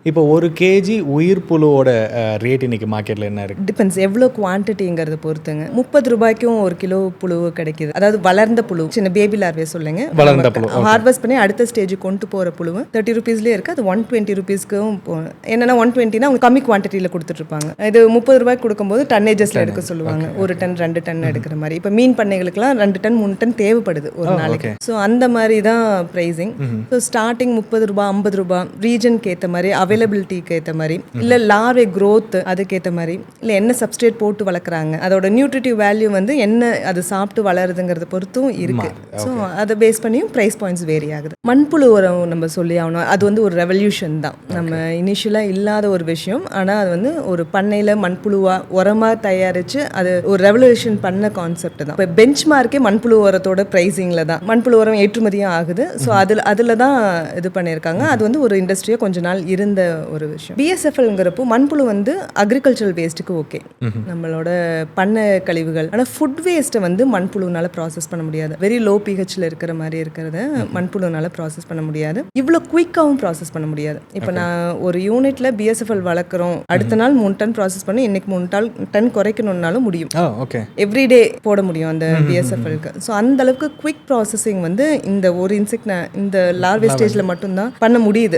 இப்போ 1 கேஜி உயிர் புழுவோட ரேட் இன்னைக்கு மார்க்கெட்டில் என்ன இருக்குது? டிபெண்ட்ஸ் எவ்வளோ குவான்டிட்டிங்கிறத பொறுத்துங்க. 30 ரூபாய்க்கும் 1 கிலோ புழு கிடைக்குது. அதாவது வளர்ந்த புழு, சின்ன பேபி லார்வே சொல்லுங்க. வளர்ந்த புழு ஹார்வெஸ்ட் பண்ணி அடுத்த ஸ்டேஜுக்கு கொண்டு போகிற புழு 30 ருபீஸ்லேயே இருக்குது. அது 120 ருபீஸ்க்கும் என்னென்னா 120னா அவங்க கம்மி குவான்டிட்டியில் கொடுத்துட்ருப்பாங்க. இது 30 ரூபாய்க்கு கொடுக்கும்போது டன்னேஜஸில் எடுக்க சொல்லுவாங்க. 1 டன் 2 டன் எடுக்கிற மாதிரி. இப்போ மீன் பண்ணைகளுக்குலாம் 2 டன் 3 டன் தேவைப்படுது ஒரு நாளைக்கு. ஸோ அந்த மாதிரி தான் ப்ரைஸிங். ஸோ ஸ்டார்டிங் 30 ரூபா 50 ரூபா ரீஜனுக்கு ஏற்ற மாதிரி, அவைலபிலிட்டிக்கு ஏற்ற மாதிரி, இல்லை லார்வே க்ரோத் அதுக்கேற்ற மாதிரி, இல்லை என்ன சப்ஸ்ட்ரேட் போட்டு வளர்க்குறாங்க, அதோட நியூட்ரிட்டிவ் வேல்யூ வந்து என்ன அது சாப்பிட்டு வளருதுங்கிறத பொறுத்தும் இருக்கு. ஸோ அதை பேஸ் பண்ணியும் ப்ரைஸ் பாயிண்ட்ஸ் வேரி ஆகுது. மண்புழு உரம் நம்ம சொல்லி ஆகணும். அது வந்து ஒரு ரெவல்யூஷன் தான். நம்ம இனிஷியலாக இல்லாத ஒரு விஷயம். ஆனால் அது வந்து ஒரு பண்ணையில் மண்புழுவாக உரமாக தயாரித்து அது ஒரு ரெவல்யூஷன் பண்ண கான்செப்ட் தான். இப்போ பெஞ்ச் மார்க்கே மண்புழு உரத்தோட ப்ரைஸிங்கில் தான். மண்புழு உரம் ஏற்றுமதியும் ஆகுது. ஸோ அதில் தான் இது பண்ணியிருக்காங்க. அது வந்து ஒரு இண்டஸ்ட்ரியாக கொஞ்ச நாள் இருந்த ஒரு விஷயம். பிஎஸ்எஃப்எல்ங்கிறப்போ மண்புழு வந்து அக்ரிகல்ச்சரல் வேஸ்ட்டுக்கு ஓகே, நம்மளோட பண்ணை கழிவுகள். ஆனால் ஃபுட் வேஸ்ட்டை வந்து மண்புழுனால ப்ராசஸ் பண்ண முடியாது. வெரி லோ பிஹெச்சில் இருக்கிற மாதிரி இருக்கிறத மண்புழுனால ப்ராசஸ் பண்ண முடியாது. இவ்வளோ குயிக்காகவும் ப்ராசஸ் பண்ண முடியாது. இப்போ நான் ஒரு யூனிட்டில் பிஎஸ்எஃப்எல் வளர்க்குறோம், அடுத்த நாள் 3 டன் ப்ராசஸ் பண்ணி இன்னைக்கு 3 டன் குறைக்கணும்னாலும் முடியும். எவ்ரிடே போட முடியும் அந்த பிஎஸ்எஃப்எல்க்கு. ஸோ அந்த அளவுக்கு குயிக் ப்ராசஸிங் வந்து இந்த ஒரு இன்செக்ட் இந்த லார்வே ஸ்டேஜில் மட்டும்தான் பண்ண முடியுது.